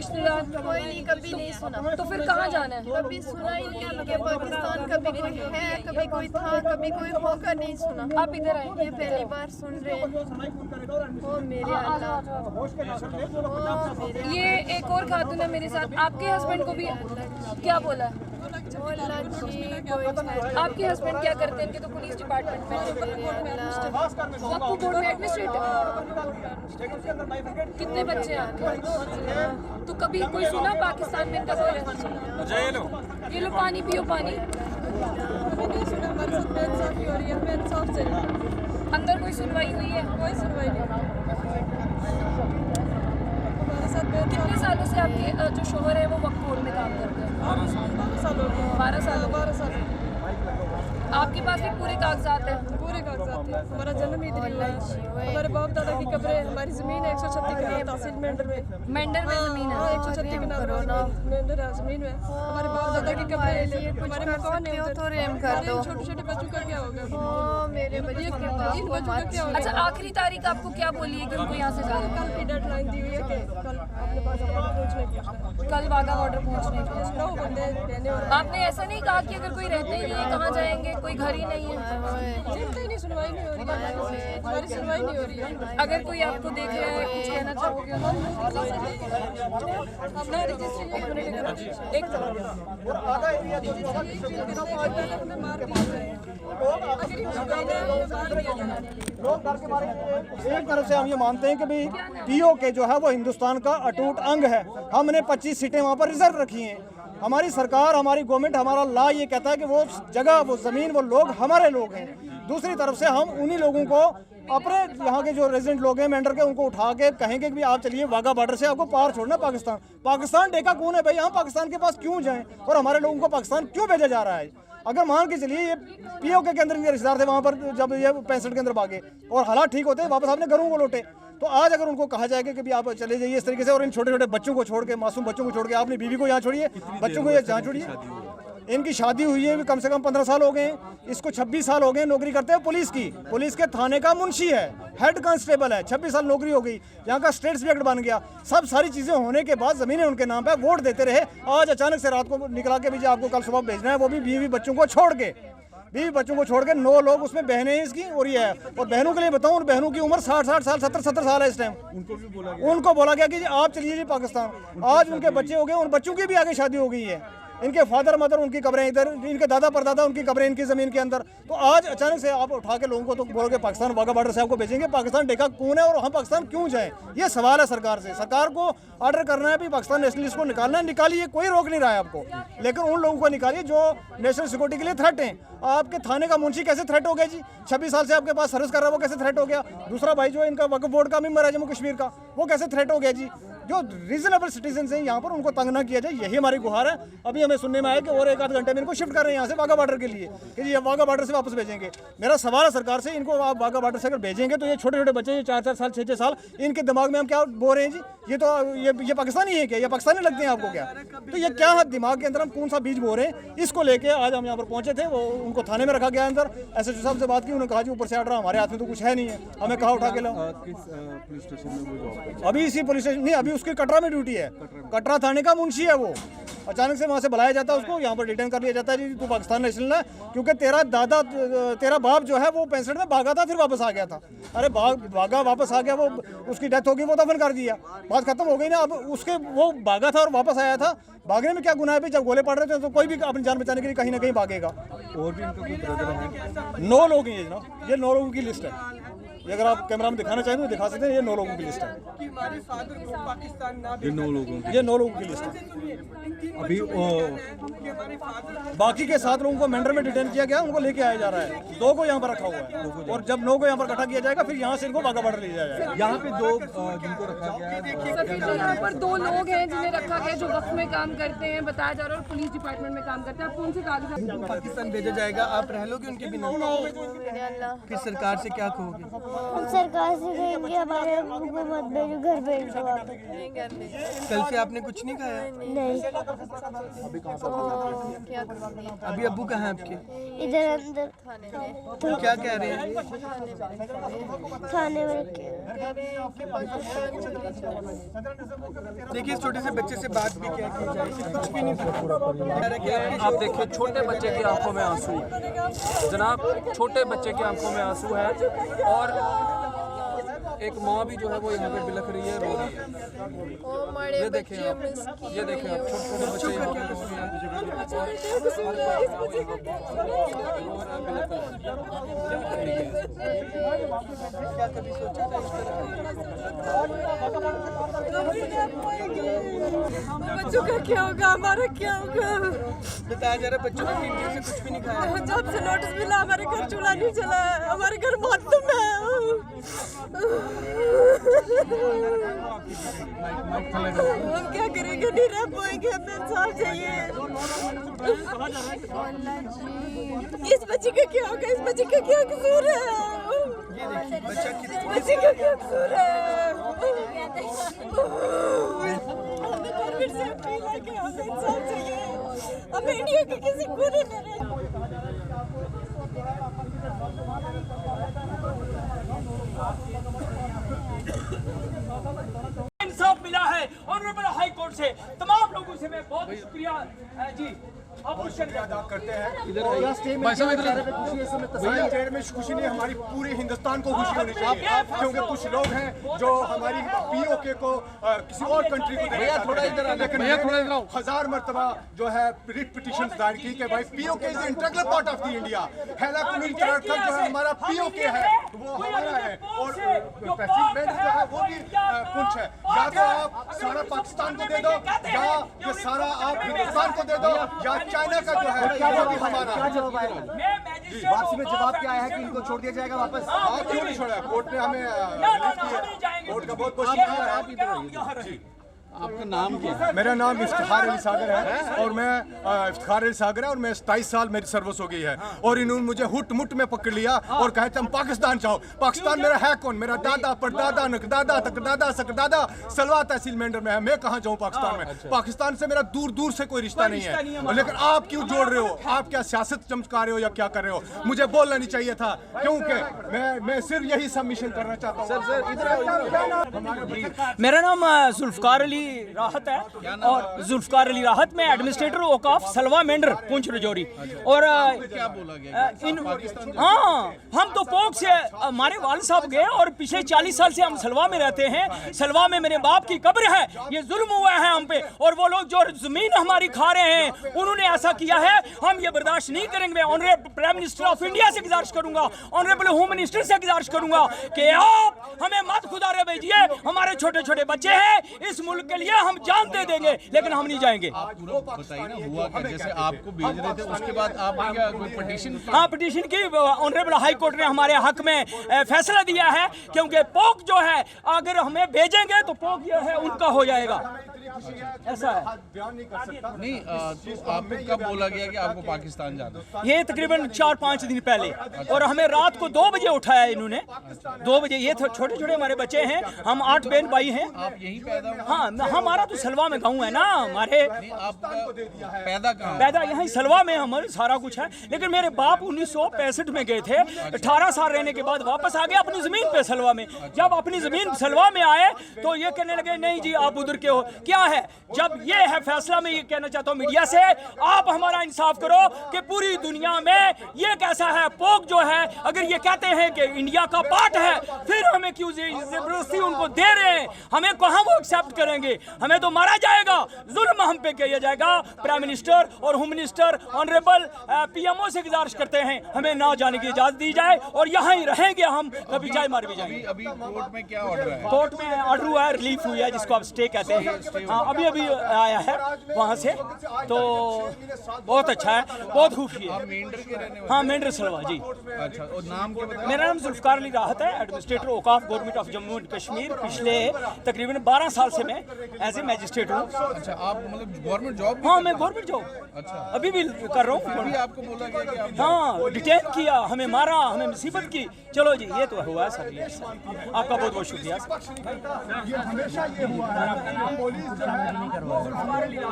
रिश्तेदार? कोई नहीं, कभी नहीं सुना। तो फिर कहाँ जाना है? कभी सुना ही नहीं है कि पाकिस्तान कभी कोई है, कभी कोई था, कभी कोई होगा, नहीं सुना। आप इधर आए। ये पहली बार सुन रहे हैं। ओ मेरे अल्लाह, ओ मेरे ये एक और खातून है मेरे साथ, आपके हस्बैंड को भी क्या बोला है? अल्लाह जी, कोई आपके हस्बैंड क्या करते हैं? इनके तो पुलिस डिपार्टमेंट में वक्फ बोर्ड में एडमिनिस्ट्रेटर। कितने बच्चे हैं आपके? तो कभी कोई सुना पाकिस्तान में इनका कोई? ये लो पानी पियो, पानी। अंदर कोई सुनवाई हुई है? कोई सुनवाई नहीं। कितने सालों से आपके जो शोहर है वो वक्फ बोर्ड में काम करते हैं? 12 साल। 12 साल। आपके पास भी पूरे कागजात हैं? पूरे कागजात हैं। हमारा जन्म इधर ही हुआ है। हमारे बाप दादा की कब्रें, हमारी ज़मीन है 136 कनाल तहसील मेंढर में। मेंढर में ज़मीन है? 136 कनाल मेंढर है ज़मीन में। हमारे बाप दादा की कब्रें, हमारे मकान है उधर। तो रेम कर दो। छोटे छोटे बच्चों का क्या होगा? ओ मेरे बच्चे इन बच्चों का क्या होगा? अच्छा, आखिरी तारीख आपको क्या बोली है कि उनको यहाँ से जाना? कल की डेडलाइन दी हुई है कि कल अपने पास पहुँचने की। कल वाघा बॉर्डर पहुँचने की। 9 बंदे देने और आपने ऐसा नहीं कहा कि अगर कोई रहते ही नहीं है कहाँ जाएंगे, कोई घर ही नहीं है? चिंता ही नहीं, सुनवाई नहीं हो रही है। हमारी सुनवाई नहीं हो रही है। अगर कोई आपको देख रहा है, कुछ कहना चाहोगे? अपना रजिस्ट्रेशन एक एक तरफ से हम ये मानते हैं कि भाई पीओके जो है वो हिंदुस्तान का अटूट अंग है। हमने 25 सीटें वहाँ पर रिजर्व रखी हैं। हमारी सरकार, हमारी गवर्नमेंट, हमारा लॉ ये कहता है कि वो जगह, वो ज़मीन, वो लोग हमारे लोग हैं। दूसरी तरफ से हम उन्हीं लोगों को, अपने यहाँ के जो रेजिडेंट लोग हैं मेंढर के, उनको उठा के कहेंगे कि आप चलिए वाघा बॉर्डर से आपको पार छोड़ना पाकिस्तान। पाकिस्तान डेका कौन है भाई? हम पाकिस्तान के पास क्यों जाएं और हमारे लोगों को पाकिस्तान क्यों भेजा जा रहा है? अगर मान के चलिए ये पीओके के अंदर इनके रिश्तेदार थे वहाँ पर, जब ये 65 के अंदर भागे और हालात ठीक होते वापस अपने घरों को लौटे, तो आज अगर उनको कहा जाएगा कि भी आप चले जाइए इस तरीके से, और इन छोटे छोटे बच्चों को छोड़ के, मासूम बच्चों को छोड़ के, आपने बीवी को यहाँ छोड़िए, बच्चों को यहाँ छोड़िए। इनकी शादी हुई है कम से कम 15 साल हो गए हैं, इसको 26 साल हो गए नौकरी करते हैं पुलिस की। पुलिस के थाने का मुंशी है, हेड कांस्टेबल है, 26 साल नौकरी हो गई, यहाँ का स्टेट सब्जेक्ट बन गया। सब सारी चीज़ें होने के बाद ज़मीनें उनके नाम पे, वोट देते रहे। आज अचानक से रात को निकला के भी आपको कल सुबह भेजना है, वो भी बीवी बच्चों को छोड़ के, 9 लोग, उसमें बहनें हैं इसकी, और ये है। और बहनों के लिए बताऊं, बहनों की उम्र 60 साल 70 साल है इस टाइम। उनको बोला गया कि आप चलिए जी पाकिस्तान। आज उनके बच्चे हो गए, उन बच्चों की भी आगे शादी हो गई है। इनके फादर मदर, उनकी कब्रें इधर, इनके दादा परदादा, उनकी कब्रें इनकी ज़मीन के अंदर। तो आज अचानक से आप उठा के लोगों को तो बोलोगे पाकिस्तान वाघा बॉर्डर से आपको भेजेंगे। पाकिस्तान डेका कौन है और हम पाकिस्तान क्यों जाएं? ये सवाल है सरकार से। सरकार को ऑर्डर करना है भी पाकिस्तान नेशनलिस्ट को निकालना है, निकालिए, कोई रोक नहीं रहा है आपको, लेकिन उन लोगों को निकालिए जो नेशनल सिक्योरिटी के लिए थ्रेट हैं। आपके थाने का मुंशी कैसे थ्रेट हो गया जी? 26 साल से आपके पास सर्विस कर रहा है, वो कैसे थ्रेट हो गया? दूसरा भाई जो इनका वक्फ बोर्ड का मेंबर है जम्मू कश्मीर का, वो कैसे थ्रेट हो गया जी? जो रीजनेबल सिटीजन हैं यहाँ पर, उनको तंग ना किया जाए, यही हमारी गुहार है। अभी हमें सुनने में आया कि और 1 आध घंटे में इनको शिफ्ट कर रहे हैं यहाँ से वाघा बॉर्डर के लिए, कि ये वाघा बॉर्डर से वापस भेजेंगे। मेरा सवाल है सरकार से, इनको आप वाघा बॉर्डर से अगर भेजेंगे तो ये छोटे छोटे बच्चे, ये 4 साल 6 साल, इनके दिमाग में हम क्या बोल रहे हैं जी? ये तो ये पाकिस्तानी है क्या? ये पाकिस्तानी लगते हैं आपको क्या? तो ये क्या है दिमाग के अंदर हम कौन सा बीज बो रहे हैं? इसको लेके आज हम यहाँ पर पहुंचे थे। वो उनको थाने में रखा गया अंदर। एसएचओ साहब से बात की, उन्होंने कहा जी ऊपर से ऑर्डर, हमारे हाथ में तो कुछ है नहीं है, हमें कहाँ उठा के लाओ। अभी इसी पुलिस स्टेशन नहीं, अभी उसकी कटरा में ड्यूटी है, कटरा थाने का मुंशी है वो। अचानक से वहाँ से बुलाया जाता है उसको, यहाँ पर डिटेन कर लिया जाता है जी तू पाकिस्तान नेशनल है, क्योंकि तेरा बाप जो है वो 65 में भागा था, फिर वापस आ गया था। अरे भागा वापस आ गया, वो उसकी डेथ हो गई, वो दफन कर दिया, बात खत्म हो गई ना। अब उसके वो भागा था और वापस आया था, भागने में क्या गुनाह है? जब गोले पड़ रहे थे तो कोई भी अपनी जान बचाने के लिए कहीं ना कहीं भागेगा। और भी इनका कोई ब्रदर है? 9 लोग हैं ये जनाब, ये 9 लोगों की लिस्ट है। ये अगर आप कैमरा में दिखाना चाहें तो दिखा सकते हैं, ये 9 लोगों की लिस्ट है। ये 9 लोगों की, ये 9 लोगों की लिस्ट है। अभी बाकी के 7 लोगों को मेंढर में डिटेन किया गया, उनको लेके आया जा रहा है। 2 को यहाँ पर रखा हुआ है, और जब 9 को यहाँ पर इकट्ठा किया जाएगा फिर यहाँ से इनको वाघा बॉर्डर ले जाया जाएगा। यहाँ पे 2 जिनको रखा गया है। सफीर जी, यहाँ पर 2 लोग हैं जिन्हें रखा गया, जो वक्फ में काम करते हैं, बताया जा रहा है, और पुलिस डिपार्टमेंट में काम करते हैं। आप कौन से कागजात? पाकिस्तान भेजा जाएगा, आप रह लोगे उनके बिना? फिर सरकार से क्या कहोगे? हम सरकार से कहेंगे हमारे अब्बू को मत भेजो, घर भेज दो आप। कल से आपने कुछ नहीं खाया? नहीं, अभी अब्बू कहाँ हैं आपके? इधर अंदर तो क्या कह रहे हैं? थाने में रखे। देखिए, इस छोटे से बच्चे से बात भी क्या की जाए, कुछ भी नहीं पता। आप देखिए, छोटे बच्चे की आंखों में आंसू जनाब, छोटे बच्चे की आंखों में आंसू है और एक माँ भी जो है वो यहाँ पे बिलख रही है, रो रही है। ये देखें आप, ये देखें आप, छोटे छोटे बच्चे यहाँ पे रो रहे हैं। क्या कभी सोचा था इस तरह? बच्चों का क्या होगा, हमारा क्या होगा? बताया जा रहा है बच्चों ने 3 दिन से कुछ भी नहीं खाया। जब से नोटिस मिला हमारे घर चूल्हा नहीं चला है, हमारे घर मातम है। हम क्या करेंगे, नहीं रह पाएंगे, हमें इंसाफ चाहिए। इस बच्चे का क्या होगा, इस बच्चे का क्या कसूर है? ये देखिए बच्चा कितना बच्चे का क्या कसूर है? हमें गवर्नमेंट से अपील है कि हमें इंसाफ चाहिए, हमें इंडिया के किसी कोने में रहना। इंसाफ मिला है ऑनरेबल हाई कोर्ट से। तमाम लोगों से मैं बहुत शुक्रिया जी आप अदा करते हैं। स्टेट में खुशी नहीं, हमारी पूरे हिंदुस्तान को खुशी होनी चाहिए, क्योंकि कुछ लोग हैं जो हमारी पीओके को किसी और कंट्री को लेकिन 1000 मरतबा जो है रिट पिटीशन दायर की कि भाई PoK is integral part of the India. हैला कम्युनिटी जो है हमारा पीओके है, वो हमारा है और प्रेसिडेंट जो है वो भी कुछ है। या तो आप सारा पाकिस्तान को दे दो, या ये सारा आप हिंदुस्तान को दे दो, या चाइना का जो है वो भी हमारा। क्या जवाब आएगा? वापसी में जवाब क्या आया है कि इनको छोड़ दिया जाएगा वापस? आप क्यों नहीं छोड़ा? कोर्ट ने हमें कोर्ट का बहुत बहुत आपका नाम क्या है? मेरा नाम इफ्तिखार अली सागर है और मैं इफ्तिखार अली सागर है और मैं 27 साल मेरी सर्विस हो गई है और इन्होंने मुझे हुट मुट में पकड़ लिया और कहे तुम पाकिस्तान जाओ। पाकिस्तान मेरा है कौन? मेरा दादा परदादा नकदादा तकदादा सकदादा सलवा तहसील मेंढर में है। मैं कहाँ जाऊँ पाकिस्तान में? पाकिस्तान से मेरा दूर दूर से कोई रिश्ता नहीं है, लेकिन आप क्यों जोड़ रहे हो? आप क्या सियासत चमका रहे हो या क्या कर रहे हो? मुझे बोलना नहीं चाहिए था, क्योंकि मैं सिर्फ यही सबमिशन करना चाहता हूँ। मेरा नाम जुल्फकार अली राहत है और जुल्फकार अली राहत में एडमिनिस्ट्रेटर औकाफ सलवा मेंढर पुंछ रजौरी। और क्या बोला गया? हाँ, हम तो पोक से हमारे वालिद साहब गए और पिछले 40 साल से हम सलवा में रहते हैं। सलवा में मेरे बाप की कब्र है, ये जुल्म हुआ है हम पे और वो लोग जो जमीन हमारी खा रहे हैं उन्होंने ऐसा किया है, हम ये बर्दाश्त नहीं करेंगे। मैं honourable prime minister of India से गुजारिश करूंगा, ऑनरेबल होम मिनिस्टर से गुजारिश करूंगा कि आप हमें मत खुदा रे भेजिए, हमारे छोटे छोटे बच्चे हैं, इस मुल्क के लिए हम जान दे देंगे लेकिन हम नहीं जाएंगे। बताइए ना हुआ क्या? जैसे आपको भेज रहे थे उसके बाद आपने क्या कोई पिटीशन? हाँ, पिटीशन की ऑनरेबल हाई कोर्ट ने हमारे हक में फैसला दिया है, क्योंकि पोक जो है अगर हमें भेजेंगे तो पोक जो है उनका हो जाएगा। ऐसा है। नहीं, तो आपको कब बोला गया कि आपको पाकिस्तान जाना? ये तकरीबन 4-5 दिन पहले, और हमें रात को 2 बजे उठाया इन्होंने। 2 बजे, ये छोटे छोटे हमारे बच्चे हैं, हम 8 बहन भाई हैं। आप यहीं पैदा हुए? हाँ, हमारा तो सलवा में गाँव है ना हमारे। आप पैदा कहाँ? पैदा यहाँ सलवा में हमारे सारा कुछ है, लेकिन मेरे बाप 1965 में गए थे, 18 साल रहने के बाद वापस आ गए अपनी जमीन पे सलवा में। जब अपनी जमीन सलवा में आए तो ये कहने लगे नहीं जी आप उधर के हो। क्या है, जब ये है फैसला, मैं ये कहना चाहता हूँ मीडिया से, आप हमारा इंसाफ करो कि पूरी दुनिया में ये कैसा है। पोक जो है अगर ये कहते हैं कि इंडिया का पार्ट है, फिर हमें क्यों जबरदस्ती उनको दे रहे हैं? हमें कहाँ वो एक्सेप्ट करेंगे? हमें तो मारा जाएगा, जुल्म हम पे किया जाएगा। प्राइम मिनिस्टर और होम मिनिस्टर ऑनरेबल पीएमओ से गुजारिश करते हैं हमें ना जाने की इजाजत दी जाए और यहाँ ही रहेंगे हम, कभी जाए मार भी जाएंगे। अभी कोर्ट में क्या ऑर्डर है? कोर्ट में ऑर्डर हुआ है, रिलीफ हुई है जिसको आप स्टे कहते हैं। हाँ अभी अभी आया है वहाँ से, तो बहुत अच्छा है, बहुत खूबी है। मेंढर के रहने हाँ मेंढर सलवा जी। अच्छा, और नाम क्या बताया? मेरा नाम जुल्फकार अली राहत है, एडमिनिस्ट्रेटर औकाफ government of Jammu and Kashmir. पिछले तकरीबन 12 साल से मैं एज ए मैजिस्ट्रेट हूँ। अच्छा, आप मतलब गवर्नमेंट जॉब? हाँ मैं गवर्नमेंट जॉब अच्छा, अभी भी कर रहा हूँ। अभी आपको बोला गया कि आप हाँ डिटेन किया, हमें मारा, हमें मुसीबत की। चलो जी ये तो हुआ सर, ये आपका बहुत बहुत शुक्रिया।